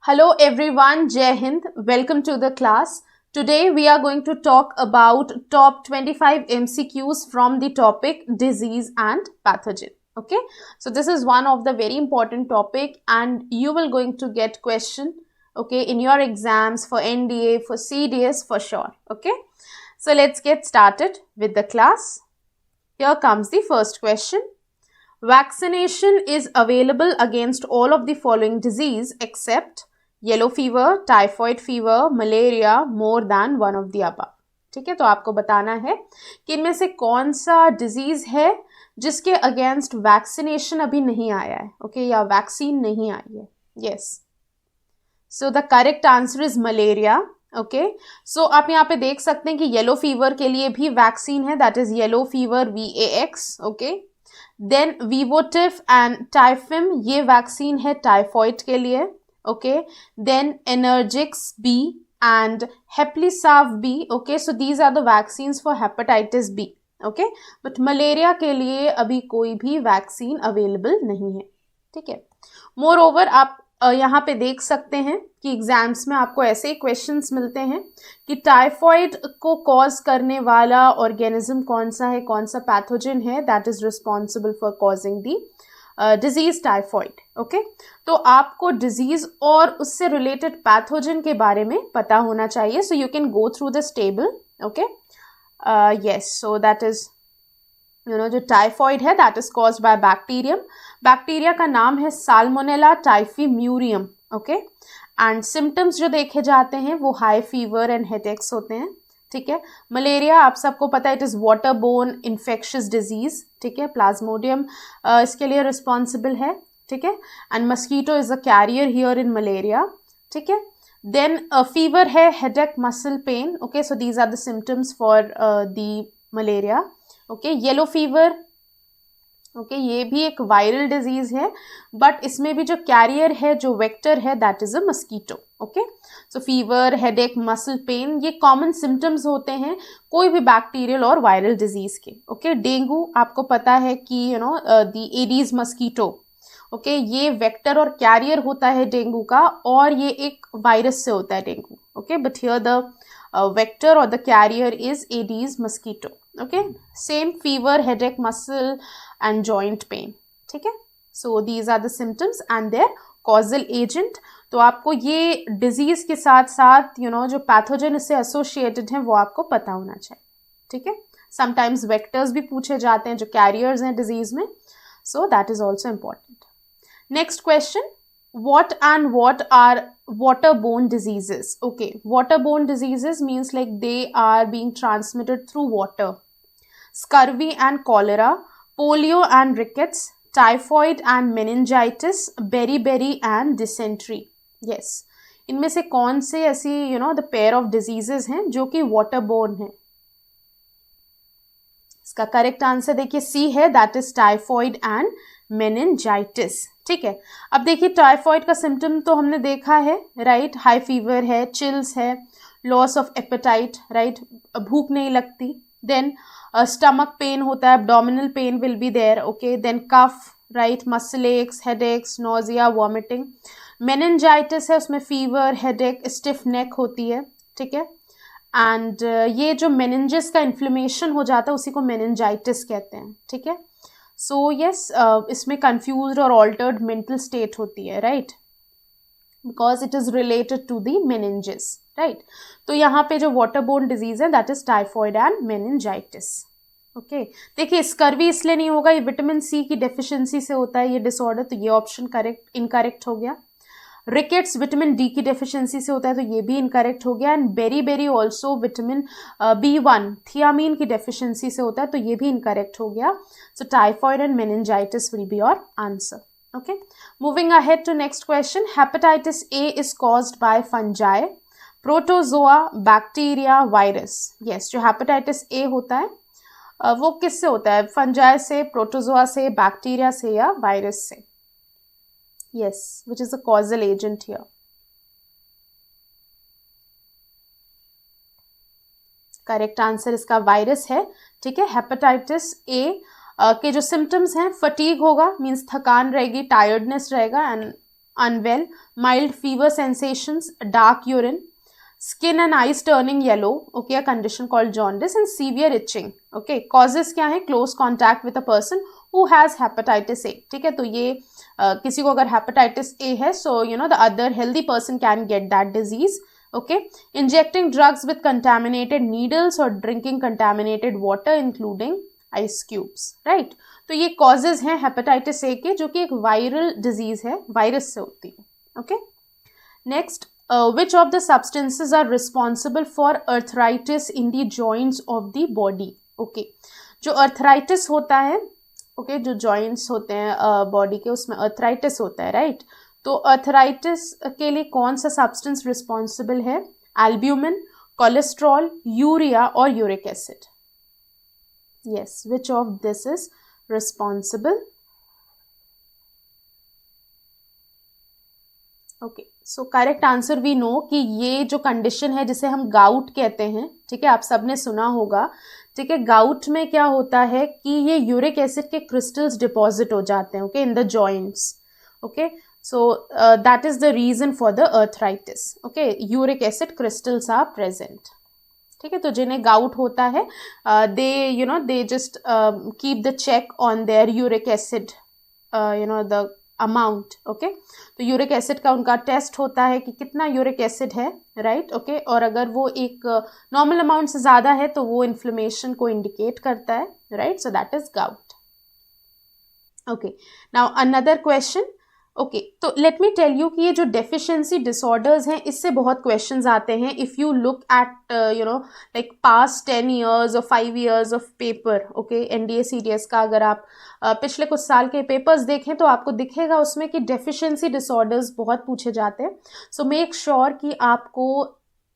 Hello everyone, Jai Hind. Welcome to the class. Today we are going to talk about top 25 MCQs from the topic disease and pathogen. Okay, so this is one of the very important topic and you will going to get question in your exams for NDA, for CDS for sure. Okay, so let's get started with the class. Here comes the first question. Vaccination is available against all of the following disease except yellow fever, typhoid fever, malaria, more than one of the above. ठीक है, तो आपको बताना है कि इनमें से कौन सा डिजीज है जिसके अगेंस्ट वैक्सीनेशन अभी नहीं आया है. ओके, या वैक्सीन नहीं आई है. Yes, so the correct answer is malaria. Okay, so आप यहाँ पे देख सकते हैं कि येलो फीवर के लिए भी वैक्सीन है, that is yellow fever VAX. Okay, then Vivotif and Typhim, ये वैक्सीन है टाइफॉइड के लिए. Okay, then Energix B and Heplisav B. Okay, so these are the vaccines for hepatitis B. Okay, but malaria के लिए अभी कोई भी vaccine available नहीं है. ठीक है, मोर ओवर आप यहाँ पे देख सकते हैं कि एग्जाम्स में आपको ऐसे ही क्वेश्चंस मिलते हैं कि टाइफॉइड को कॉज करने वाला ऑर्गेनिज्म कौन सा है, कौन सा पैथोजन है that is responsible for causing the disease typhoid. Okay, तो आपको डिजीज और उससे रिलेटेड पैथोजन के बारे में पता होना चाहिए. So you can go through this table. Okay, yes, so that is जो टाइफॉइड है that is caused bye bacterium. Bacteria का नाम है साल्मोनेला टाइफीम्यूरियम. ओके, एंड सिम्टम्स जो देखे जाते हैं वो हाई फीवर एंड हेडेक्स होते हैं. ठीक है, मलेरिया आप सबको पता है, it is water borne infectious disease. ठीक है, प्लाज्मोडियम इसके लिए रिस्पॉन्सिबल है. ठीक है, and mosquito is a carrier here in malaria. ठीक है, देन फीवर है, headache, muscle pain. Okay, so these are the symptoms for the malaria. Okay, yellow fever, okay, ये भी एक वायरल डिजीज है बट इसमें भी जो कैरियर है, जो वेक्टर है that is a mosquito. Okay, so fever, headache, muscle pen ये कॉमन सिम्टम्स होते हैं कोई भी बैक्टीरियल और वायरल डिजीज के. ओके, डेंगू आपको पता है कि द एडीज मस्कीटो. ओके, ये वेक्टर और कैरियर होता है डेंगू का और ये एक वायरस से होता है dengue. Okay, but here the vector और the carrier is Aedes mosquito. Okay, same fever, headache, muscle and joint pain. ठीक है, so these are the symptoms and their causal agent. तो आपको ये डिजीज के साथ साथ जो पैथोजन इससे एसोसिएटेड हैं वो आपको पता होना चाहिए. ठीक है, समटाइम्स वेक्टर्स भी पूछे जाते हैं जो कैरियर्स हैं डिजीज में, सो that is also important. Next question, what are waterborne diseases? Okay, waterborne diseases means like they are being transmitted through water. Scurvy and cholera, polio and rickets, typhoid and meningitis, beriberi and dysentery. Yes, इनमें से कौन से ऐसी the pair of diseases हैं जो कि waterborne हैं? इसका करेक्ट आंसर देखिए C है, that is typhoid and meningitis. ठीक है, अब देखिए टाइफॉइड का सिम्टम तो हमने देखा है, राइट, हाई फीवर है, चिल्स है, लॉस ऑफ एपेटाइट, राइट, भूख नहीं लगती. देन स्टमक पेन होता है, abdominal pain will be there. Okay, then cough, right, muscle aches, headaches, nausea, vomiting. Meningitis है, उसमें फीवर, हेडेक, स्टिफ नेक होती है. ठीक है, एंड ये जो मेनिंजिस का इन्फ्लेमेशन हो जाता है उसी को मेनिंजाइटिस कहते हैं. ठीक है, सो यस, इसमें कंफ्यूज्ड और ऑल्टर्ड मेंटल स्टेट होती है, right, because it is related to the meninges. Right, तो यहाँ पे जो वाटरबोर्न डिजीज है that is typhoid and meningitis. Okay, देखिए स्कर्वी इसलिए नहीं होगा, ये विटामिन C की डेफिशिएंसी से होता है ये डिसऑर्डर, तो ये ऑप्शन इनकरेक्ट हो गया. रिकेट्स विटामिन D की डेफिशिएंसी से होता है तो ये भी इनकरेक्ट हो गया. And beri also vitamin B1 thiamine की डेफिशिएंसी से होता है तो ये भी इनकरेक्ट हो गया. So typhoid and meningitis will be your answer. Okay, moving ahead to next question. Hepatitis A is caused by fungi, protozoa, bacteria, virus. Yes, जो hepatitis A होता है वो किससे होता है? फंजाई से, प्रोटोजोआ से, बैक्टीरिया से या वायरस से? Yes, which is the causal agent here? Correct answer इसका वायरस है. ठीक है, हेपेटाइटिस ए के जो सिम्टम्स हैं, फटीग होगा, मीन्स थकान रहेगी, टायर्डनेस रहेगा, and unwell, mild fever sensations, dark urine, skin and eyes turning yellow, okay, a condition called jaundice, and severe itching. Okay, causes क्या है? Close contact with a person who has hepatitis A. ठीक है, तो ये किसी को अगर hepatitis A है, so you know the other healthy person can get that disease. Okay, injecting drugs with contaminated needles or drinking contaminated water including ice cubes, right? तो ये causes हैं hepatitis A के, जो कि एक viral disease है, virus से होती है. Okay, next. Which of the substances are responsible for arthritis in the joints of the body? Okay, जो arthritis होता है, okay, जो joints होते हैं body के, उसमें arthritis होता है, right? तो arthritis के लिए कौन सा substance responsible है? Albumin, cholesterol, urea और uric acid. Yes, which of this is responsible? Okay, so correct answer we know कि ये जो कंडीशन है जिसे हम गाउट कहते हैं, ठीक है, आप सबने सुना होगा. ठीक है, गाउट में क्या होता है कि ये यूरिक एसिड के क्रिस्टल्स डिपॉजिट हो जाते हैं, okay, in the joints. Okay, so that is the reason for the arthritis. Okay, uric acid crystals are present. ठीक है, तो जिन्हें गाउट होता है they just keep the check on their uric acid the amount. Okay, तो uric acid का उनका test होता है कि कितना यूरिक एसिड है, राइट. ओके, और अगर वो एक नॉर्मल अमाउंट से ज़्यादा है तो वो इन्फ्लेमेशन को इंडिकेट करता है, राइट. सो that is gout. Okay, now another question. Okay, तो लेट मी टेल यू कि ये जो डेफिशिएंसी डिसऑर्डर्स हैं, इससे बहुत क्वेश्चंस आते हैं. If you look at like past 10 years और 5 years of paper, okay, NDA CDS का अगर आप पिछले कुछ साल के पेपर्स देखें तो आपको दिखेगा उसमें कि डेफिशिएंसी डिसऑर्डर्स बहुत पूछे जाते हैं. सो मेक श्योर कि आपको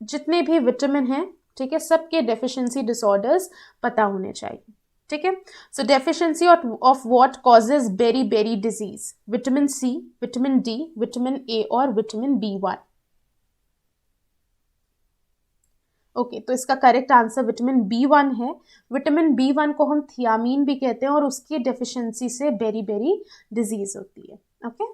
जितने भी विटामिन हैं, ठीक है, सबके डेफिशिएंसी डिसऑर्डर्स पता होने चाहिए. ठीक है, so deficiency of what causes beriberi disease? Vitamin C, vitamin D, vitamin A और विटामिन B1. ओके, तो इसका करेक्ट आंसर विटामिन B1 है. विटामिन B1 को हम थियामीन भी कहते हैं और उसकी डेफिशिएंसी से बेरी बेरी डिजीज होती है. Okay,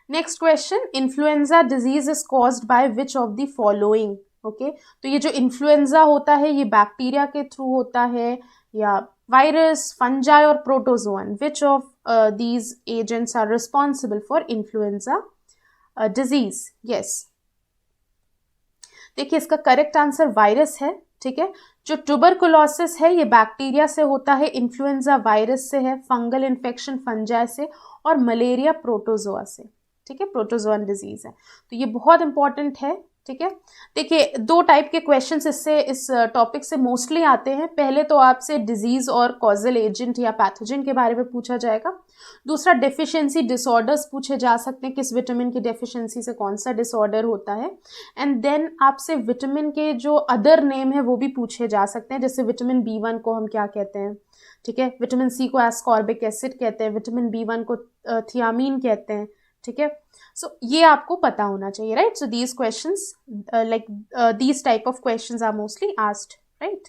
next question. Influenza disease is caused by which of the following? Okay, तो ये जो इन्फ्लुएंजा होता है ये बैक्टीरिया के थ्रू होता है या वायरस, फंजाई और protozoan? Which of these agents are responsible for influenza disease? Yes, देखिए इसका करेक्ट आंसर वायरस है. ठीक है, जो ट्यूबरकुलोसिस है ये बैक्टीरिया से होता है, इन्फ्लुएंजा वायरस से है, फंगल इन्फेक्शन फंजाई से और मलेरिया प्रोटोजोआ से. ठीक है, प्रोटोजोअन डिजीज है, तो ये बहुत इंपॉर्टेंट है. ठीक है, देखिए दो टाइप के क्वेश्चंस इस टॉपिक से मोस्टली आते हैं. पहले तो आपसे डिजीज और कॉजल एजेंट या पैथोजन के बारे में पूछा जाएगा. दूसरा डेफिशिएंसी डिसऑर्डर्स पूछे जा सकते हैं, किस विटामिन की डेफिशिएंसी से कौन सा डिसऑर्डर होता है. एंड देन आपसे विटामिन के जो अदर नेम है वो भी पूछे जा सकते हैं, जैसे विटामिन B1 को हम क्या कहते हैं. ठीक है, विटामिन सी को एस्कॉर्बिक एसिड कहते हैं, विटामिन B1 को थियामीन कहते हैं. ठीक है, सो ये आपको पता होना चाहिए, right. So these questions like these type of questions are mostly asked, right.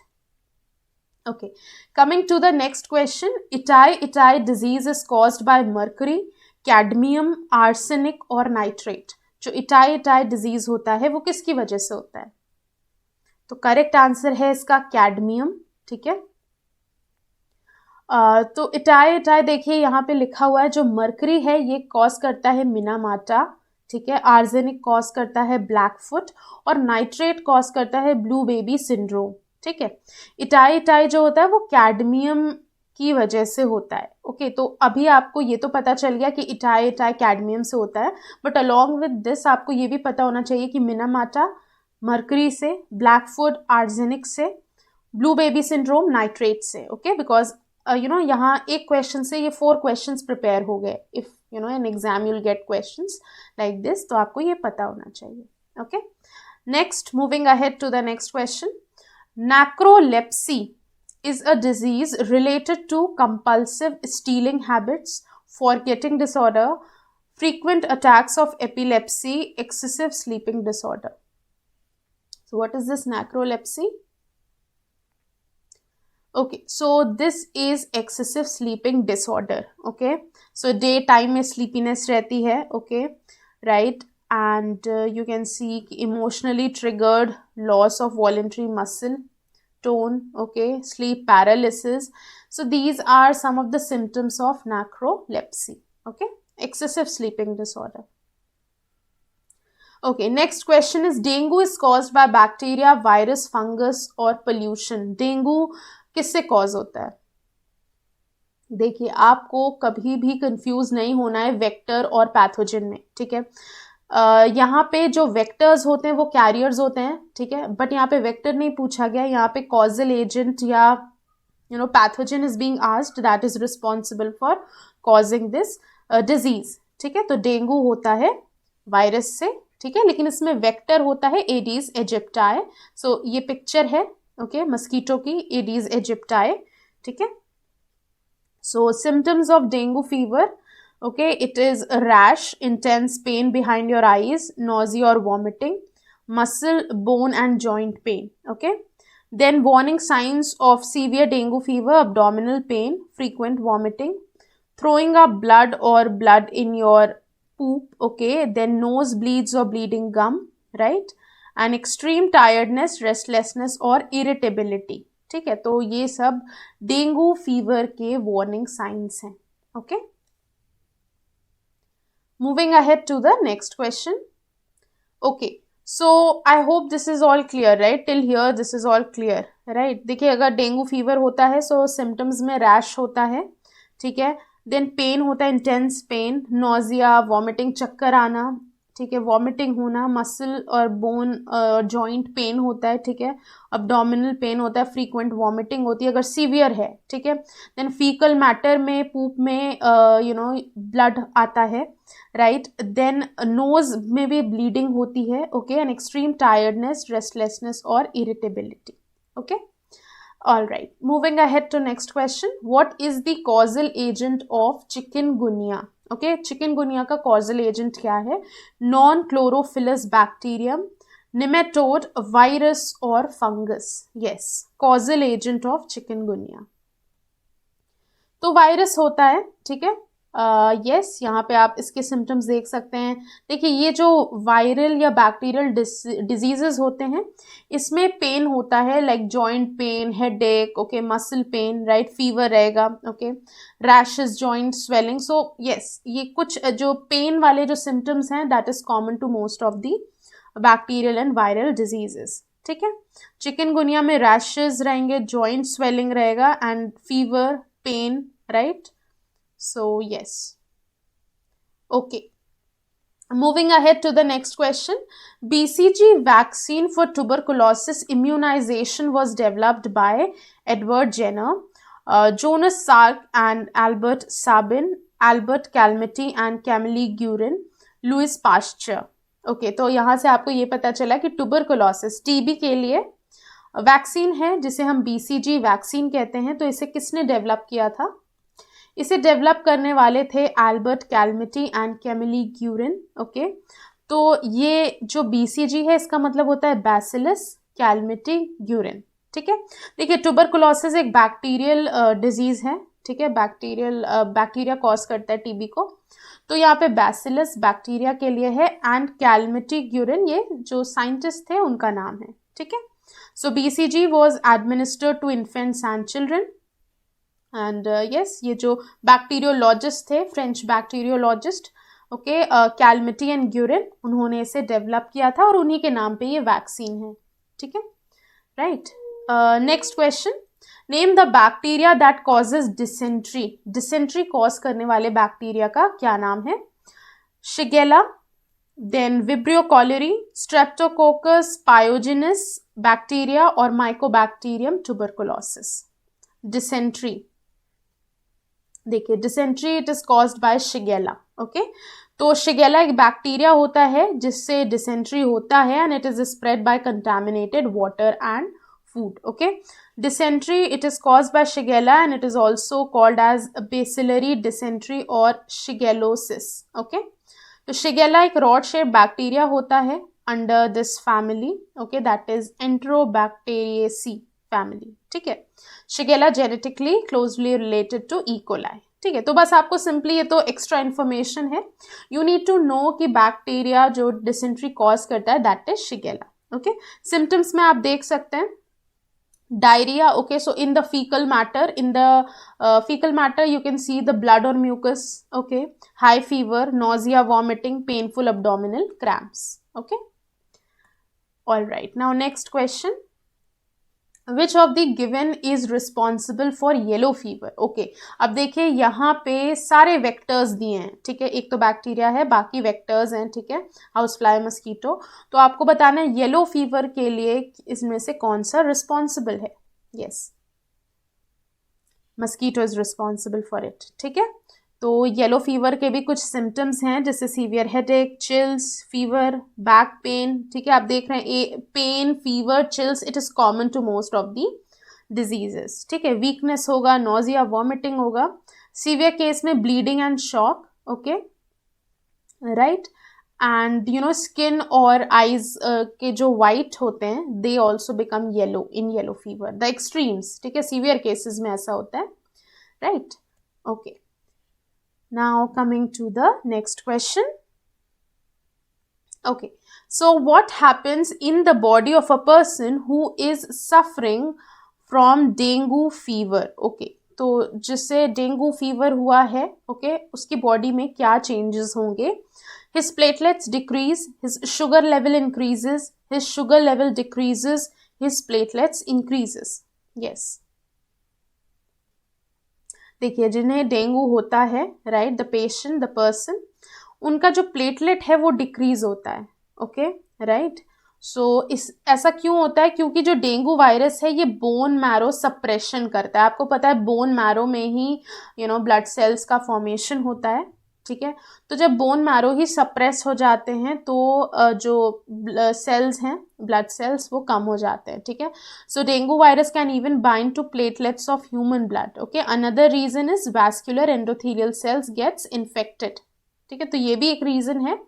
Okay, coming to the next question. Itai disease is caused by mercury, cadmium, arsenic और नाइट्रेट. जो इटाई डिजीज होता है वो किसकी वजह से होता है? तो करेक्ट आंसर है इसका कैडमियम. ठीक है, तो इटाई देखिए यहाँ पे लिखा हुआ है, जो मर्करी है ये कॉज करता है मिनामाटा. ठीक है, आर्सेनिक कॉज करता है ब्लैकफुट और नाइट्रेट कॉज करता है ब्लू बेबी सिंड्रोम. ठीक है, इटाई जो होता है वो कैडमियम की वजह से होता है. ओके, तो अभी आपको ये तो पता चल गया कि इटाई कैडमियम से होता है, बट अलॉन्ग विद दिस आपको ये भी पता होना चाहिए कि मिनामाटा मर्करी से, ब्लैकफुट आर्सेनिक से, ब्लू बेबी सिंड्रोम नाइट्रेट से. ओके, बिकॉज यहाँ एक क्वेश्चन से ये 4 क्वेश्चंस प्रिपेयर हो गए. If in exam you will get questions like this, तो आपको ये पता होना चाहिए. Okay, next, moving ahead to the next question. Narcolepsy is a disease related to compulsive stealing habits, forgetting disorder, frequent attacks of epilepsy, excessive sleeping disorder. So what is this nacrolepsy? Okay, so this is excessive sleeping disorder. Okay, so day time में sleepiness रहती है. Okay, right, and you can see emotionally triggered loss of voluntary muscle tone. Okay, sleep paralysis. So these are some of the symptoms of narcolepsy. Okay, excessive sleeping disorder. Okay, next question is dengue is caused by bacteria, virus, fungus or pollution. Dengue किससे cause होता है? देखिए, आपको कभी भी confuse नहीं होना है वेक्टर और पैथोजन में. ठीक है, यहाँ पे जो वेक्टर्स होते हैं वो कैरियर्स होते हैं. ठीक है, बट यहाँ पे वेक्टर नहीं पूछा गया. यहाँ पे कॉजल एजेंट या pathogen is being asked that is responsible for causing this disease. ठीक है, तो डेंगू होता है वायरस से. ठीक है, लेकिन इसमें वेक्टर होता है एडीज एजिप्टाई. सो ये पिक्चर है ओके मस्कीटो की, एडीज एजिप्टाई. ठीक है, so symptoms of dengue fever. Okay, it is a rash, intense pain behind your eyes, nausea or vomiting, muscle, bone and joint pain. Okay, then warning signs of severe dengue fever: abdominal pain, frequent vomiting, throwing up blood or blood in your poop. Okay, then nose bleeds or bleeding gum, right, and extreme tiredness, restlessness or irritability. ठीक है, तो ये सब dengue fever के warning science हैं. Okay, moving ahead to the next question. Okay, so I hope this is all clear, right? Till here this is all clear, right? देखिए, अगर dengue fever होता है so symptoms में rash होता है. ठीक है, देन पेन होता है, इंटेंस पेन, नोजिया, वॉमिटिंग, चक्कर आना. ठीक है, वॉमिटिंग होना, मसल और बोन जॉइंट पेन होता है. ठीक है, अब्डोमिनल पेन होता है, फ्रीक्वेंट वॉमिटिंग होती है अगर सीवियर है. ठीक है, देन फीकल मैटर में, पूप में ब्लड आता है. राइट, देन नोज में भी ब्लीडिंग होती है. Okay, and extreme tiredness, restlessness और irritability. Okay, all right, moving ahead to next question. What is the causal agent of chikungunya? Okay, chikungunya का causal agent क्या है? Non chlorophylus bacterium, nematode, virus or fungus? Yes, causal agent of chikungunya तो virus होता है. ठीक है, yes, यहाँ पे आप इसके सिम्टम्स देख सकते हैं. देखिए, ये जो वायरल या बैक्टीरियल डिजीजेस होते हैं इसमें पेन होता है, like joint pain, headache, okay, muscle pain, right, fever रहेगा. Okay, rashes, joint swelling. So yes, ये कुछ जो पेन वाले जो सिम्टम्स हैं that is common to most of the bacterial and viral diseases. ठीक है, चिकनगुनिया में रैशेस रहेंगे, जॉइंट स्वेलिंग रहेगा and fever, pain, right. So yes. Okay, moving ahead to the next question. BCG vaccine for tuberculosis immunization was developed by Edward Jenner, Jonas Salk and Albert Sabin, Albert Calmette and Camille Guerin, Louis Pasteur. Okay, तो यहाँ से आपको ये पता चला कि tuberculosis TB के लिए वैक्सीन है जिसे हम BCG वैक्सीन कहते हैं. तो इसे किसने डेवलप किया था? इसे डेवलप करने वाले थे Albert Calmette and Camille Guerin. Okay, तो ये जो BCG है इसका मतलब होता है बैसिलस कैलमेटी ग्यूरिन. ठीक है, देखिए, ट्यूबरकुलोसिस एक बैक्टीरियल डिजीज है. ठीक है, बैक्टीरिया कॉज करता है टीबी को. तो यहाँ पे बैसिलस बैक्टीरिया के लिए है एंड कैलमेटी ग्यूरिन ये जो साइंटिस्ट थे उनका नाम है. ठीक है, so BCG was administered to infants and children. And yes, ये जो बैक्टीरियोलॉजिस्ट थे, French bacteriologist, okay, Calmette and Guerin, उन्होंने इसे डेवलप किया था और उन्हीं के नाम पे ये वैक्सीन है. ठीक है, right. Next question. Name the bacteria that causes dysentery. Dysentery cause करने वाले बैक्टीरिया का क्या नाम है? Shigella, then Vibrio cholerae, Streptococcus pyogenes bacteria और माइकोबैक्टीरियम ट्यूबरकुलोसिस. डिसेंट्री, देखिए, dysentery it is caused by Shigella. Okay, तो शिगेला एक बैक्टीरिया होता है जिससे डिसेंट्री होता है and it is spread by contaminated water and food. Okay, dysentery it is caused by Shigella and it is also called as bacillary dysentery और shigellosis. Okay, तो Shigella एक रॉड शेप बैक्टीरिया होता है under this family. Okay, that is Enterobacteriaceae. Family, ठीक है। Shigella genetically closely related to E coli, ठीक है। तो बस आपको सिंपली ये तो एक्स्ट्रा इन्फॉर्मेशन है, यू नीड टू नो कि बैक्टीरिया जो डिसेंट्री कॉज करता है that is Shigella. Okay, symptoms में आप देख सकते हैं diarrhoea, okay, so in the fecal matter you can see the blood or mucus, okay, high fever, nausea, vomiting, painful abdominal cramps, okay. All right, now next question, which of the given is responsible for yellow fever? Okay, अब देखिए यहाँ पे सारे vectors दिए हैं, ठीक है। एक तो बैक्टीरिया है, बाकी वेक्टर्स हैं, ठीक है, हाउस फ्लाई, मस्कीटो। तो आपको बताना है येलो फीवर के लिए इसमें से कौन सा रिस्पॉन्सिबल है। Yes, mosquito is responsible for it, ठीक है। तो येलो फीवर के भी कुछ सिम्टम्स हैं, जैसे severe headache, chills, fever, back pain, ठीक है। आप देख रहे हैं pain, fever, chills, it is common to most of the diseases, ठीक है। वीकनेस होगा, नोजिया, वॉमिटिंग होगा, सीवियर केस में bleeding and shock, okay, right. And you know skin और आईज के जो वाइट होते हैं they also become yellow in yellow fever, the extremes, ठीक है। सीवियर केसेस में ऐसा होता है, right, okay. Now coming to the next question. Okay, so what happens in the body of a person who is suffering from dengue fever? Okay, तो जिससे dengue fever हुआ है, ओके, उसकी बॉडी में क्या चेंजेस होंगे? His platelets decrease, his sugar level increases, his sugar level decreases, his platelets increases. Yes. देखिए जिन्हें डेंगू होता है, right, the patient, the person, उनका जो प्लेटलेट है वो डिक्रीज होता है, ओके, राइट। सो इस ऐसा क्यों होता है? क्योंकि जो डेंगू वायरस है ये बोन मैरो सप्रेशन करता है। आपको पता है बोन मैरो में ही ब्लड सेल्स का फॉर्मेशन होता है, ठीक है। तो जब बोन मैरो ही सप्रेस हो जाते हैं तो जो सेल्स हैं, ब्लड सेल्स, वो कम हो जाते हैं, ठीक है। So dengue virus can even bind to platelets of human blood, okay. Another reason is vascular endothelial cells gets infected, ठीक है। तो ये भी एक रीजन है।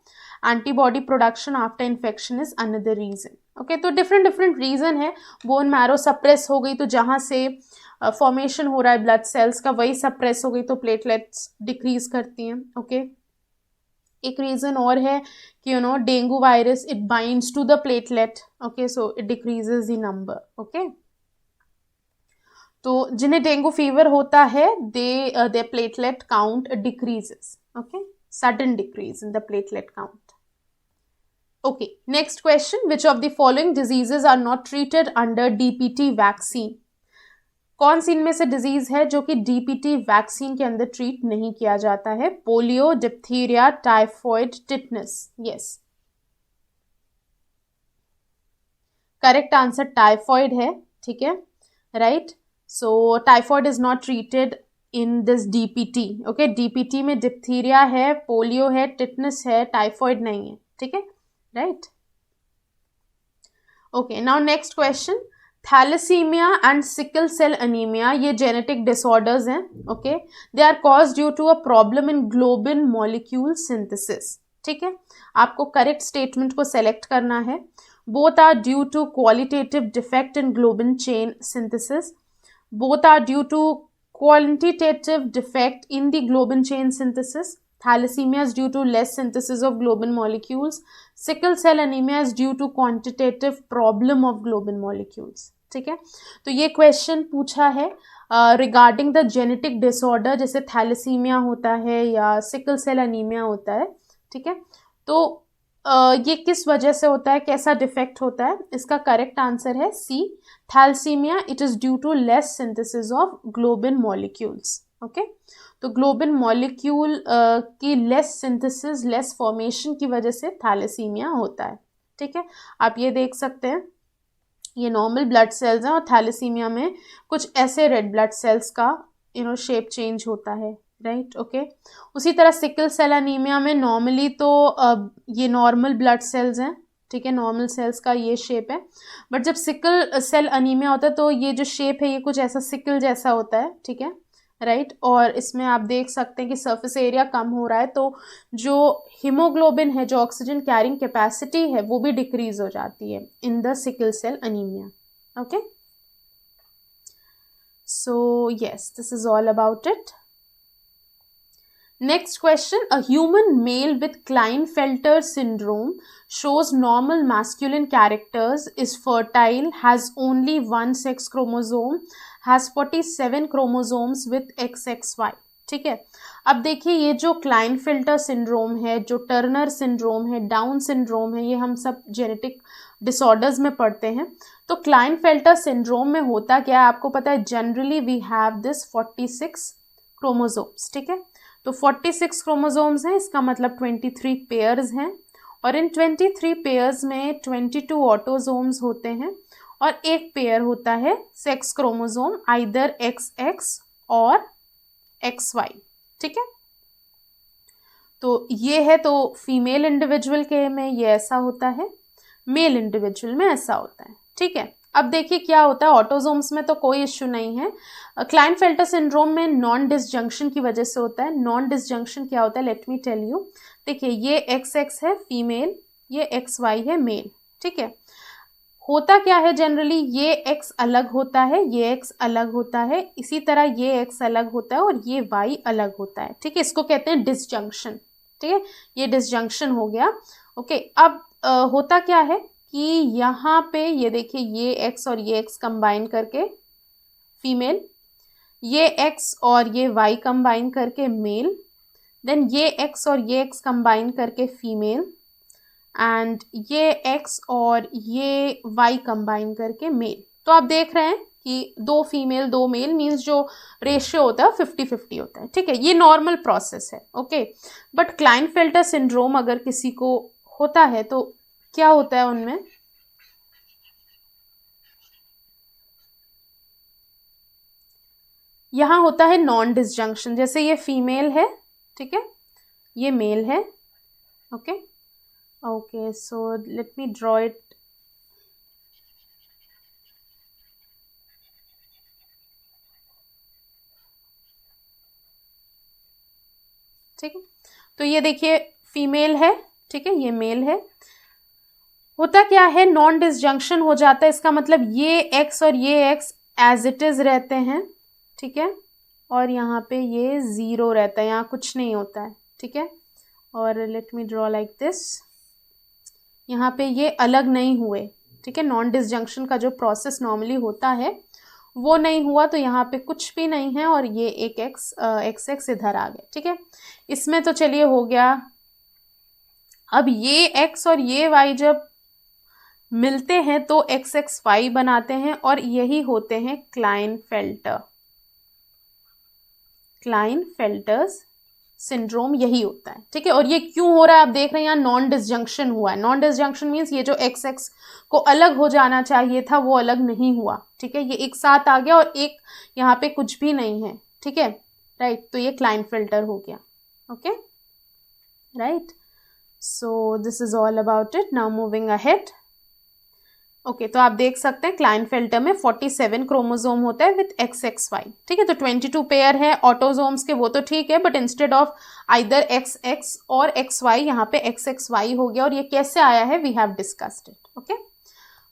Antibody production after infection is another reason, okay. तो डिफरेंट रीजन है। Bone marrow suppress हो गई तो जहाँ से फॉर्मेशन हो रहा है ब्लड सेल्स का वही सप्रेस हो गई तो प्लेटलेट्स डिक्रीज करती हैं, ओके। एक रीजन और है कि dengue virus it binds to the platelet, okay, so it decreases the number, okay. तो जिन्हें डेंगू फीवर होता है they platelet count decreases, okay, sudden decrease in the platelet count. Okay, next question, which of the following diseases are not treated under DPT vaccine? कौन सी इनमें से disease है जो कि डीपीटी वैक्सीन के अंदर ट्रीट नहीं किया जाता है? Polio, diphtheria, typhoid, tetanus. Yes, correct answer typhoid है, ठीक है, राइट। So typhoid is not treated in this DPT, okay. DPT में डिप्थीरिया है, पोलियो है, टिटनस है, टाइफॉइड नहीं है, ठीक है, right. Okay, now next question, thalassaemia and sickle cell anaemia ये जेनेटिक डिसऑर्डर्स हैं, okay. They are cause due to a problem in globin molecule synthesis, ठीक है। आपको करेक्ट स्टेटमेंट को सेलेक्ट करना है। Both are due to qualitative defect in globin chain synthesis, both are due to quantitative defect in the globin chain synthesis. Thalassemia is due to less synthesis of globin molecules. Sickle cell anemia is due to quantitative problem of globin molecules. ठीक है, तो ये question पूछा है regarding the genetic disorder, जैसे thalassaemia होता है या सिकल सेल अनीमिया होता है, ठीक है। तो ये किस वजह से होता है, कैसा डिफेक्ट होता है? इसका करेक्ट आंसर है C, thalassaemia, it is due to less synthesis of globin molecules, okay. तो ग्लोबिन मॉलिक्यूल की लेस सिंथेसिस, लेस फॉर्मेशन की वजह से थैलेसीमिया होता है, ठीक है। आप ये देख सकते हैं ये नॉर्मल ब्लड सेल्स हैं और थैलेसीमिया में कुछ ऐसे रेड ब्लड सेल्स का शेप चेंज होता है, राइट, ओके। उसी तरह सिकल सेल अनीमिया में नॉर्मली तो ये नॉर्मल ब्लड सेल्स हैं, ठीक है, नॉर्मल सेल्स का ये शेप है, बट जब सिकल सेल अनीमिया होता है तो ये जो शेप है ये कुछ ऐसा सिकल जैसा होता है, ठीक है, राइट। और इसमें आप देख सकते हैं कि सरफेस एरिया कम हो रहा है, तो जो हीमोग्लोबिन है, जो ऑक्सीजन कैरिंग कैपेसिटी है, वो भी डिक्रीज हो जाती है in the sickle cell anaemia, okay. So yes, this is all about it. Next question. A human male with Klinefelter syndrome shows normal masculine characters, is fertile, has only one sex chromosome, has 47 chromosomes with XXY. ठीक है, अब देखिए ये जो क्लाइनफिल्टर syndrome है, जो Turner syndrome है, down syndrome है, ये हम सब जेनेटिक डिसऑर्डर्स में पढ़ते हैं. तो क्लाइनफिल्टर सिंड्रोम में होता क्या है आपको पता है. Generally we have this 46 chromosomes. ठीक है, तो 46 क्रोमोसोम्स हैं, इसका मतलब 23 पेयर्स हैं, और इन 23 पेयर्स में 22 ऑटोसोम्स होते हैं और एक पेयर होता है सेक्स क्रोमोसोम, आइदर XX और XY. ठीक है, तो ये है, तो फीमेल इंडिविजुअल के में ये ऐसा होता है, मेल इंडिविजुअल में ऐसा होता है. ठीक है, अब देखिए क्या होता है. ऑटोसोम्स में तो कोई इश्यू नहीं है. क्लाइनफेल्टर सिंड्रोम में नॉन डिसजंक्शन की वजह से होता है. नॉन डिसजंक्शन क्या होता है, लेट मी टेल यू. देखिए ये XX है फीमेल, ये XY है मेल. ठीक है, होता क्या है जनरली, ये X अलग होता है, ये X अलग होता है, इसी तरह ये X अलग होता है और ये Y अलग होता है. ठीक है, इसको कहते हैं डिसजंक्शन. ठीक है, ये डिसजंक्शन हो गया. ओके, अब होता क्या है कि यहाँ पे ये देखिए ये X और ये X कंबाइन करके फीमेल, ये X और ये Y कंबाइन करके मेल, देन ये X और ये X कंबाइन करके फीमेल, एंड ये X और ये Y कंबाइन करके मेल. तो आप देख रहे हैं कि 2 फीमेल 2 मेल मीन्स जो रेशियो होता है 50-50 होता है. ठीक है, ये नॉर्मल प्रोसेस है. ओके, बट क्लाइनफेल्टर सिंड्रोम अगर किसी को होता है तो क्या होता है उनमें, यहाँ होता है नॉन डिसजंक्शन. जैसे ये फीमेल है, ठीक है, ये मेल है. Okay okay, so let me draw it. ठीक है, तो ये देखिए फीमेल है, ठीक है, ये मेल है. होता क्या है, नॉन डिसजंक्शन हो जाता है, इसका मतलब ये X और ये X एज इट इज रहते हैं. ठीक है, और यहाँ पे ये 0 रहता है, यहाँ कुछ नहीं होता है. ठीक है, और let me draw like this. यहाँ पे ये अलग नहीं हुए. ठीक है, नॉन डिसजंक्शन का जो प्रोसेस नॉर्मली होता है वो नहीं हुआ, तो यहाँ पे कुछ भी नहीं है, और ये एक XX इधर आ गया. ठीक है, इसमें तो चलिए हो गया. अब ये X और ये Y जब मिलते हैं तो XXY बनाते हैं, और यही होते हैं क्लाइनफेल्टर्स सिंड्रोम, यही होता है. ठीक है, और ये क्यों हो रहा है आप देख रहे हैं, यहाँ नॉन डिसजंक्शन हुआ है. नॉन डिसजंक्शन मीन्स ये जो XX को अलग हो जाना चाहिए था वो अलग नहीं हुआ. ठीक है, ये एक साथ आ गया और एक यहाँ पे कुछ भी नहीं है. ठीक है, राइट, तो ये क्लाइनफेल्टर हो गया. Okay, right, so this is all about it. Now moving ahead. Okay, तो आप देख सकते हैं क्लाइनफेल्टर में 47 क्रोमोसोम होता है विथ XXY. ठीक है, तो 22 पेयर है ऑटोसोम्स के, वो तो ठीक है, but instead of either XX और XY यहाँ पे XXY हो गया. और ये कैसे आया है, we have discussed it. Okay,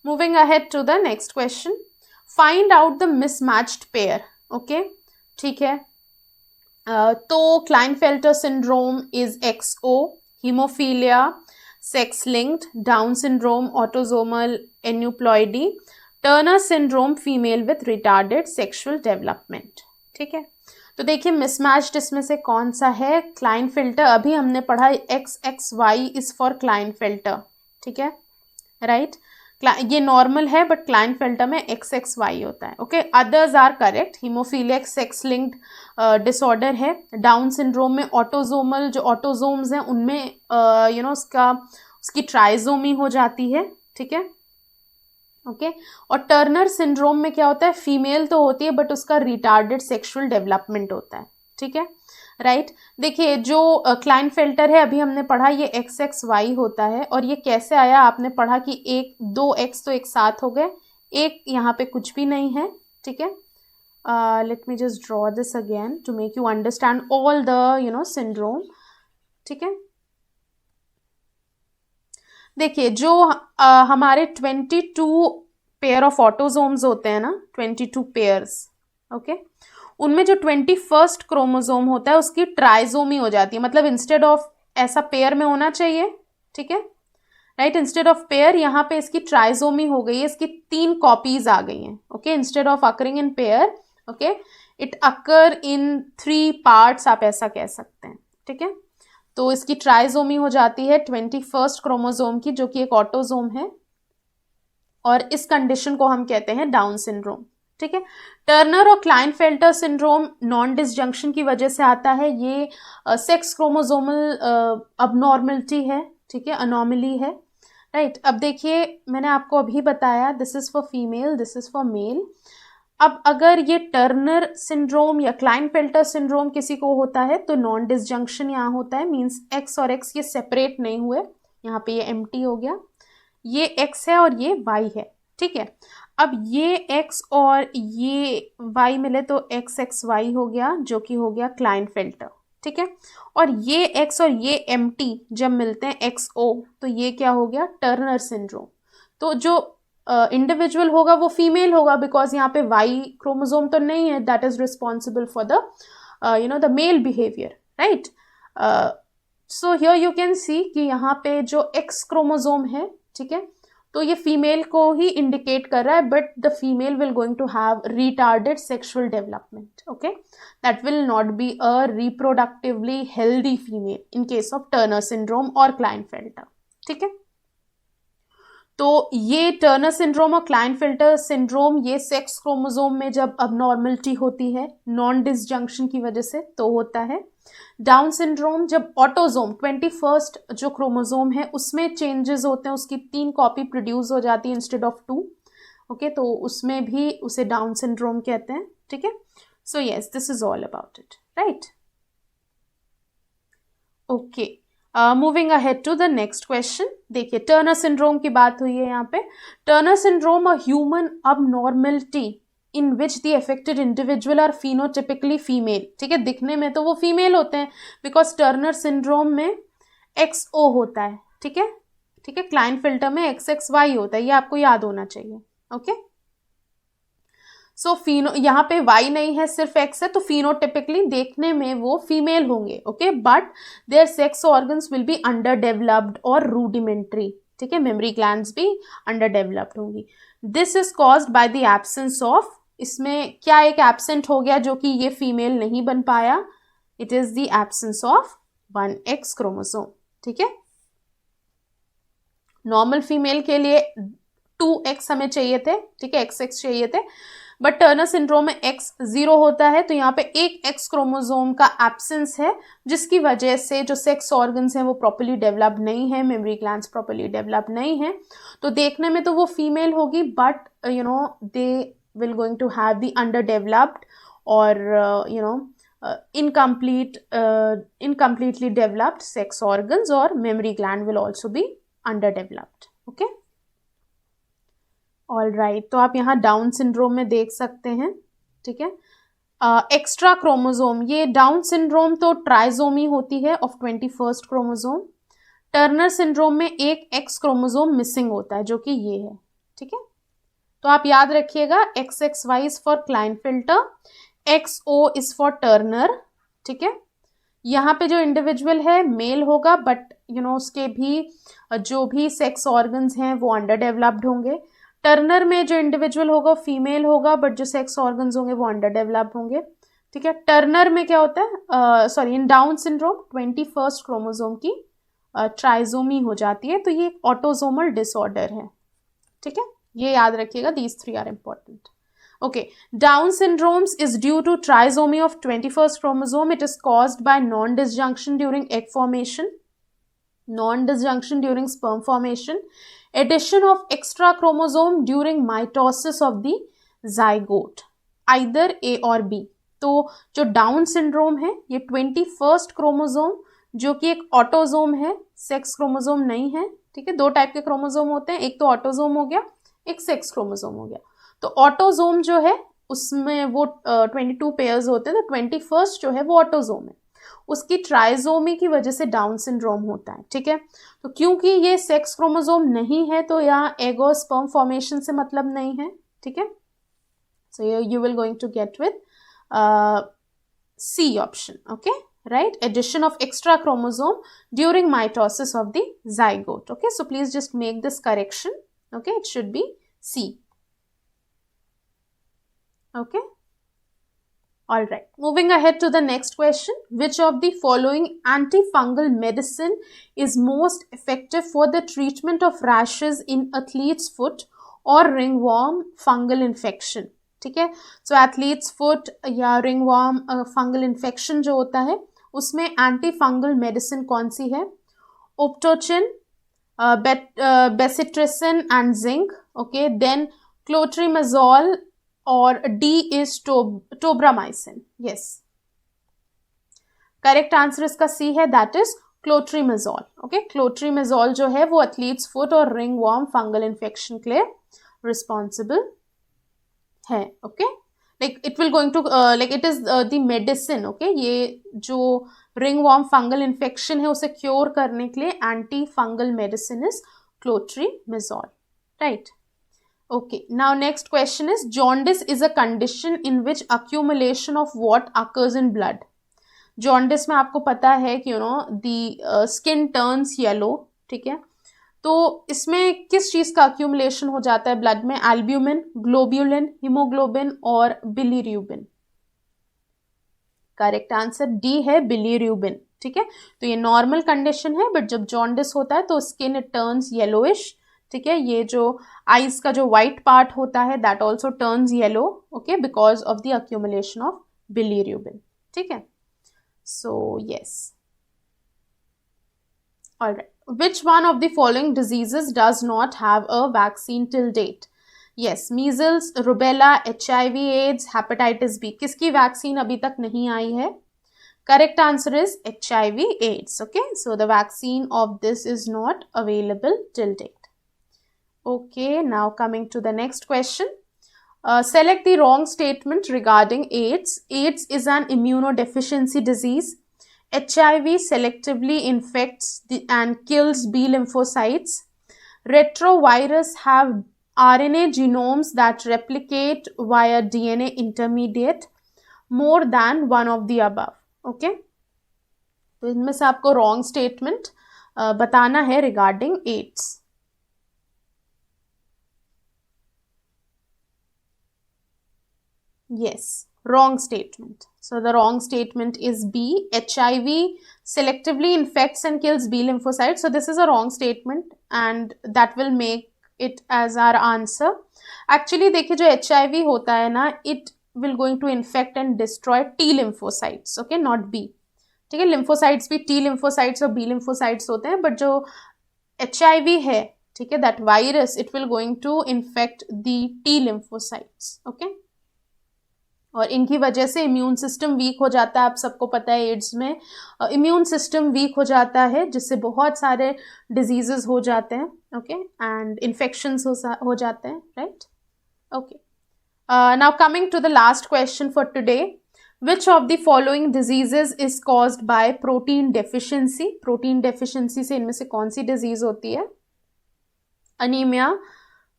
moving ahead to the next question. Find out the mismatched pair. Okay, ठीक है, तो Klinefelter syndrome is XO, haemophilia, sex linked, Down syndrome, autosomal aneuploidy, Turner syndrome, female with retarded sexual development. ठीक है, तो देखिए mismatched इसमें से कौन सा है, क्लाइनफेल्टर. अभी हमने पढ़ा XXY इज फॉर क्लाइनफेल्टर. ठीक है, राइट, ये नॉर्मल है बट क्लाइनफेल्टर में XXY होता है. Okay, others are correct. Hemophilia sex linked disorder है. डाउन सिंड्रोम में ऑटोजोमल जो ऑटोजोम्स हैं उनमें उसकी ट्राइजोमी हो जाती है. ठीक है, ओके, और टर्नर सिंड्रोम में क्या होता है, फीमेल तो होती है बट उसका रिटार्डेड सेक्सुअल डेवलपमेंट होता है. ठीक है, राइट, देखिए जो क्लाइनफेल्टर है अभी हमने पढ़ा ये XXY होता है, और ये कैसे आया आपने पढ़ा कि 2X तो एक साथ हो गए, एक यहाँ पे कुछ भी नहीं है. ठीक है, let me just draw this again to make you understand all the syndrome. ठीक है, देखिए जो हमारे 22 पेयर ऑफ ऑटोसोम्स होते हैं ना, 22 पेयर्स. ओके। उनमें जो 21st क्रोमोसोम होता है उसकी ट्राइजोमी हो जाती है, मतलब इंस्टेड ऑफ ऐसा पेयर में होना चाहिए, ठीक है, राइट, इंस्टेड ऑफ पेयर यहाँ पे इसकी ट्राइजोमी हो गई है, इसकी 3 कॉपीज आ गई हैं, okay, instead of occurring in pair, okay, it occur in 3 parts, आप ऐसा कह सकते हैं, ठीक है। तो इसकी ट्राइजोमी हो जाती है 21st क्रोमोसोम की, जो कि एक ऑटोजोम है, और इस कंडीशन को हम कहते हैं डाउन सिंड्रोम, ठीक है। टर्नर और क्लाइनफेल्टर सिंड्रोम नॉन डिसजंक्शन की वजह से आता है, ये सेक्स क्रोमोसोमल अबनॉर्मलिटी है, ठीक है, अनोमली है, राइट। अब देखिए मैंने आपको अभी बताया this is for female, this is for male. अब अगर ये टर्नर सिंड्रोम या क्लाइनफेल्टर सिंड्रोम किसी को होता है तो नॉन डिसजंक्शन यहाँ होता है, मीन्स एक्स और एक्स ये सेपरेट नहीं हुए, यहाँ पे ये एम्प्टी हो गया, ये एक्स है और ये वाई है, ठीक है। अब ये एक्स और ये वाई मिले तो एक्स एक्स वाई हो गया, जो कि हो गया क्लाइनफेल्टर, ठीक है। और ये एक्स और ये एम्प्टी जब मिलते हैं एक्स ओ, तो ये क्या हो गया, टर्नर सिंड्रोम। तो जो इंडिविजुअल होगा वो फीमेल होगा, बिकॉज यहाँ पे वाई क्रोमोसोम तो नहीं है that is responsible for the the male behaviour, right. So here you can see कि यहाँ पे जो एक्स क्रोमोसोम है, ठीक है, तो ये फीमेल को ही इंडिकेट कर रहा है, but the female will going to have retarded sexual development, okay, that will not be a reproductively healthy female in case of Turner syndrome और क्लाइनफेल्टर, ठीक है। तो ये टर्नर सिंड्रोम और क्लाइनफेल्टर सिंड्रोम ये सेक्स क्रोमोसोम में जब abnormality होती है नॉन डिसजंक्शन की वजह से तो होता है। डाउन सिंड्रोम जब ऑटोजोम 21st जो क्रोमोसोम है उसमें चेंजेस होते हैं, उसकी 3 कॉपी प्रोड्यूस हो जाती है इंस्टेड ऑफ 2, ओके, तो उसमें भी उसे डाउन सिंड्रोम कहते हैं, ठीक है। So yes, this is all about it, right. Okay, moving ahead to the next question. देखिए टर्नर सिंड्रोम की बात हुई है यहाँ पे। Turner syndrome a human abnormality in which the affected individual are phenotypically female, ठीक है, दिखने में तो वो फीमेल होते हैं बिकॉज टर्नर सिंड्रोम में एक्स ओ होता है, ठीक है, ठीक है, क्लाइनफेल्टर में एक्स एक्स वाई होता है, ये आपको याद होना चाहिए, ओके। सो फिनो यहाँ पे वाई नहीं है, सिर्फ एक्स है, तो फिनोटिपिकली देखने में वो फीमेल होंगे, okay, but there sex organs will be under developed और रूडिमेंट्री, ठीक है, मेमोरी ग्लैंड्स भी अंडर डेवलप्ड होंगी। This is caused by the absence of, इसमें क्या एक एब्सेंट हो गया जो कि ये फीमेल नहीं बन पाया, it is the absence of 1x chromosome, ठीक है। नॉर्मल फीमेल के लिए 2x हमें चाहिए थे, ठीक है, XX चाहिए थे, बट टर्नर सिंड्रोम में x 0 होता है, तो यहाँ पे एक x क्रोमोसोम का एब्सेंस है जिसकी वजह से जो सेक्स ऑर्गन्स हैं वो प्रॉपर्ली डेवलप नहीं है, मेमोरी ग्लैंड्स प्रॉपर्ली डेवलप नहीं है, तो देखने में तो वो फीमेल होगी but they will going to have the under developed और incompletely developed sex organs, or memory gland will also be underdeveloped, okay. All right, तो आप यहाँ डाउन सिंड्रोम में देख सकते हैं, ठीक है। एक्स्ट्रा क्रोमोसोम, ये डाउन सिंड्रोम तो ट्राइजोमी होती है of 21st chromosome. Turner syndrome में एक एक्स क्रोमोसोम मिसिंग होता है जो कि ये है, ठीक है। तो आप याद रखिएगा XXY is for Klinefelter, XO is for Turner, ठीक है। यहाँ पे जो इंडिविजुअल है मेल होगा बट उसके भी जो भी सेक्स ऑर्गन्स हैं वो अंडर डेवलप्ड होंगे। टर्नर में जो इंडिविजुअल होगा फीमेल होगा बट जो सेक्स ऑर्गन्स होंगे वो अंडर डेवलप्ड होंगे, ठीक है। टर्नर में क्या होता है, सॉरी, इन डाउन सिंड्रोम 21st क्रोमोसोम की ट्राइजोमी हो जाती है, तो ये एक ऑटोजोमल डिसऑर्डर है, ठीक है, ये याद रखिएगा, these 3 are important, okay. Down syndromes is due to trisomy of 21st chromosome. It is caused by non-disjunction during egg formation, non-disjunction during sperm formation, addition of extra chromosome during mitosis of the zygote, either A or B. तो जो down syndrome है ये 21st chromosome जो कि एक autosome है, sex chromosome नहीं है, ठीक है। 2 टाइप के क्रोमोसोम होते हैं, एक तो ऑटोजोम हो गया, एक सेक्स क्रोमोसोम हो गया। तो ऑटोजोम जो है उसमें वो 22 पेयर्स होते हैं, तो 21st जो है वो ऑटोजोम है, उसकी ट्राइजोमी की वजह से डाउन सिंड्रोम होता है, ठीक है। तो क्योंकि ये सेक्स क्रोमोसोम नहीं है तो यहाँ एग और स्पर्म फॉर्मेशन से मतलब नहीं है, ठीक है। So you will going to get with C option. Okay, right? Addition of extra chromosome during mitosis of the zygote. Okay, so please just make this correction. Okay, it should be C. Okay. All right. Moving ahead to the next question. Which of the following antifungal medicine is most effective for the treatment of rashes in athlete's foot और ringworm fungal infection? ठीक है, सो athletes foot या ringworm fungal infection जो होता है उसमें anti fungal medicine कौन सी है? Optochin, bacitracin and zinc. Okay, then clotrimazole और D is tobramycin. Yes, correct answer इसका C है, that is clotrimazole. Okay, clotrimazole जो है वो एथलीट्स फुट और रिंगवॉर्म फंगल इन्फेक्शन के लिए रिस्पॉन्सिबल है. Okay, like it will going to like it is the medicine. Okay, ये जो रिंगवॉर्म फंगल इन्फेक्शन है उसे क्योर करने के लिए anti fungal medicine is clotrimazole. Right. Okay, now next question is jaundice is a condition in which accumulation of what occurs in blood. jaundice में आपको पता है कि the skin turns yellow. ठीक है, तो इसमें किस चीज का accumulation हो जाता है ब्लड में? albumin, globulin, hemoglobin और bilirubin. करेक्ट आंसर D है, bilirubin. ठीक है, तो ये नॉर्मल कंडीशन है, बट जब jaundice होता है तो स्किन इट टर्न्स येलोइश. ठीक है, ये जो आइज का जो व्हाइट पार्ट होता है that also turns yellow. Okay, because of the accumulation of bilirubin. ठीक है, so yes. Alright. Which one of the following diseases does not have a vaccine till date? Yes, measles, rubella, HIV, AIDS, hepatitis B. किसकी vaccine अभी तक नहीं आई है? Correct answer is HIV, AIDS. Okay, so the vaccine of this is not available till date. Okay, now coming to the next question. Select the wrong statement regarding AIDS. AIDS is an immunodeficiency disease. HIV selectively infects and kills B lymphocytes. Retrovirus have RNA genomes that replicate via DNA intermediate. More than one of the above. Okay, तो इनमें से आपको wrong statement बताना है regarding AIDS. Yes, wrong statement. So the wrong statement is B. HIV selectively infects and kills B lymphocytes. So this is a wrong statement and that will make it as our answer. Actually देखिए जो HIV होता है ना, it will going to infect and destroy T lymphocytes. Okay, not B. ठीक है, lymphocytes भी T lymphocytes और B lymphocytes होते हैं, but जो HIV है, ठीक है, that virus it will going to infect the T lymphocytes. Okay, और इनकी वजह से इम्यून सिस्टम वीक हो जाता है. आप सबको पता है एड्स में इम्यून सिस्टम वीक हो जाता है जिससे बहुत सारे डिजीजेस हो जाते हैं. ओके, एंड इन्फेक्शंस हो जाते हैं. Right. Okay, now coming to the last question for today. Which of the following diseases is caused by protein deficiency? Protein deficiency से इनमें से कौन सी डिजीज होती है? Anaemia,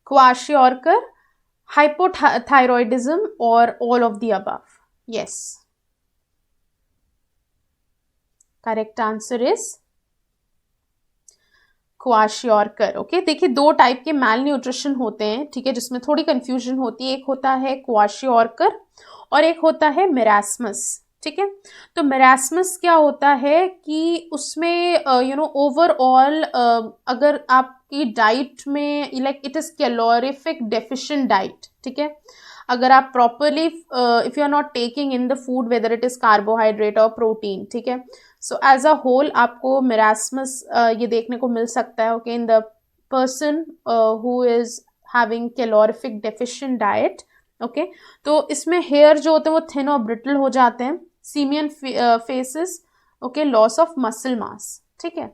kwashiorkor, hypothyroidism or all of the above? Yes, correct answer is kwashiorkor. Okay, देखिए दो type के मैल न्यूट्रिशन होते हैं. ठीक है, जिसमें थोड़ी कंफ्यूजन होती है. एक होता है क्वाशियोर्कर और एक होता है मेरास्मस. ठीक है, तो मेरास्मस क्या होता है कि उसमें ओवरऑल अगर आपकी डाइट में like it is calorific deficient diet. ठीक है, अगर आप properly if you are not taking in the food whether it is carbohydrate और प्रोटीन. ठीक है, सो एज अ होल आपको मेरास्मस ये देखने को मिल सकता है. Okay, in the person who is having calorific deficient diet. Okay, तो इसमें हेयर जो होते हैं वो थिन और ब्रिटल हो जाते हैं. Simian faces. Okay, loss of muscle mass. ठीक है,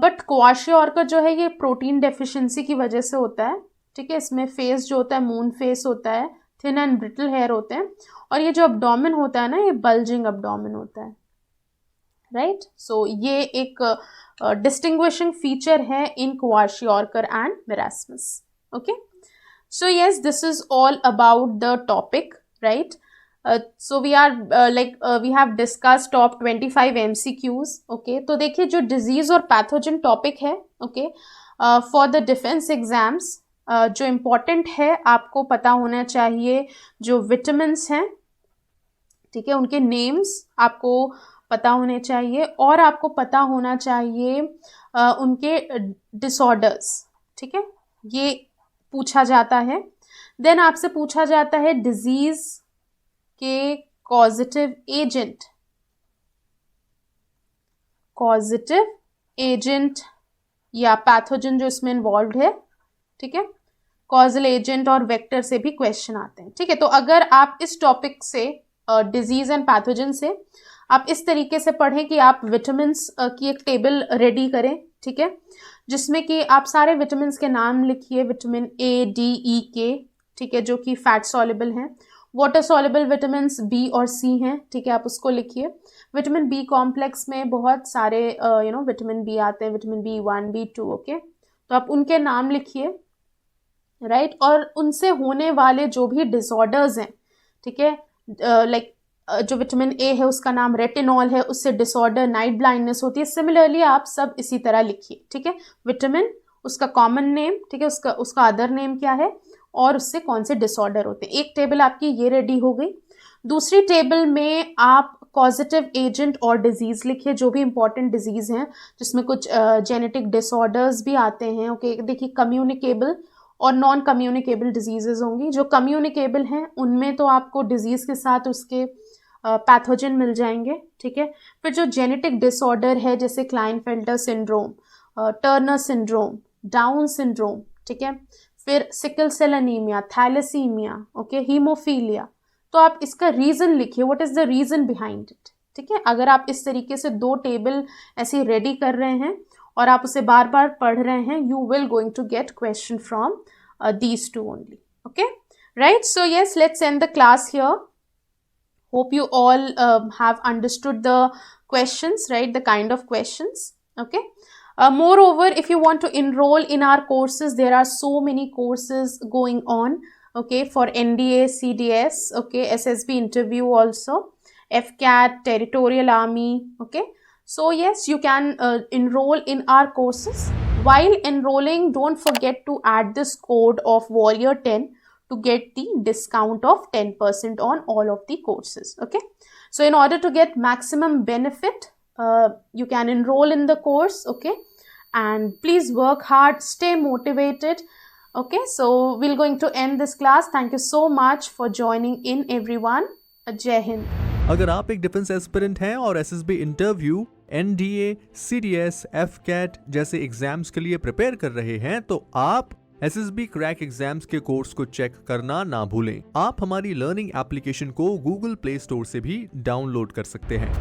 बट क्वाशियोर्कर जो है ये प्रोटीन डेफिशिएंसी की वजह से होता है. ठीक है, इसमें फेस जो होता है मून फेस होता है, थिन एंड ब्रिटल हेयर होते हैं, और ये जो अब्डोमेन होता है ना ये बल्जिंग अब्डोमेन होता है. राइट, सो ये एक डिस्टिंग्विशिंग फीचर है in kwashiorkor and marasmus. Okay, So yes, this is all about the topic, right? So we are we have discussed top 25 MCQs. Okay, तो देखिए जो disease और pathogen topic है, okay, for the defense exams, जो important है आपको पता होना चाहिए, जो vitamins हैं, ठीक है, उनके names आपको पता होने चाहिए, और आपको पता होना चाहिए उनके disorders, ठीक है, ये पूछा जाता है. देन आपसे पूछा जाता है डिजीज के कॉजेटिव एजेंट या पैथोजन जो इसमें इन्वॉल्व है, ठीक है, कॉजल एजेंट और वेक्टर से भी क्वेश्चन आते हैं, ठीक है. तो अगर आप इस टॉपिक से डिजीज एंड पैथोजन से आप इस तरीके से पढ़ें कि आप विटामिन्स की एक टेबल रेडी करें, ठीक है, जिसमें कि आप सारे विटामिन्स के नाम लिखिए, vitamin A, D, E, K, ठीक है, जो कि फैट सॉल्युबल हैं. वाटर सॉल्युबल विटामिन्स B और C हैं, ठीक है, आप उसको लिखिए. विटामिन B कॉम्प्लेक्स में बहुत सारे विटामिन B आते हैं, विटामिन B1, B2, ओके, तो आप उनके नाम लिखिए, राइट. और उनसे होने वाले जो भी डिसऑर्डर्स हैं, ठीक है, जो विटामिन A है उसका नाम रेटिनॉल है, उससे डिसऑर्डर नाइट ब्लाइंडनेस होती है. सिमिलरली आप सब इसी तरह लिखिए, ठीक है. विटामिन, उसका कॉमन नेम, ठीक है, उसका अदर नेम क्या है, और उससे कौन से डिसऑर्डर होते हैं. एक टेबल आपकी ये रेडी हो गई. दूसरी टेबल में आप कॉजेटिव एजेंट और डिजीज लिखिए, जो भी इंपॉर्टेंट डिजीज हैं, जिसमें कुछ जेनेटिक डिसऑर्डर्स भी आते हैं. ओके, देखिए कम्युनिकेबल और नॉन कम्युनिकेबल डिजीजेज होंगी. जो कम्युनिकेबल हैं उनमें तो आपको डिजीज के साथ उसके पैथोजन मिल जाएंगे, ठीक है. फिर जो जेनेटिक डिसऑर्डर है, जैसे Klinefelter syndrome, Turner syndrome, Down syndrome, ठीक है, फिर sickle cell anaemia, thalassaemia, okay, haemophilia, तो आप इसका रीजन लिखिए, what is the reason behind it, ठीक है. अगर आप इस तरीके से दो टेबल ऐसे रेडी कर रहे हैं और आप उसे बार बार पढ़ रहे हैं, you will going to get question from these two only. Okay, right? So yes, let's end the class here. Hope you all have understood the questions, right? The kind of questions. Okay. Moreover, if you want to enroll in our courses, there are so many courses going on. Okay, for NDA, CDS, okay, SSB interview also, FCAT, Territorial Army. Okay. So yes, you can enroll in our courses. While enrolling, don't forget to add this code of Warrior 10 to get the discount of 10% on all of the courses. Okay. So in order to get maximum benefit, you can enroll in the course. Okay. And please work hard, stay motivated. Okay. So we're going to end this class. Thank you so much for joining in, everyone. Jai Hind. अगर आप एक defence aspirant हैं और SSB interview, NDA, CDS, FCAT जैसे exams के लिए prepare कर रहे हैं, तो आप SSB क्रैक एग्जाम्स के कोर्स को चेक करना ना भूलें. आप हमारी लर्निंग एप्लीकेशन को Google Play Store से भी डाउनलोड कर सकते हैं.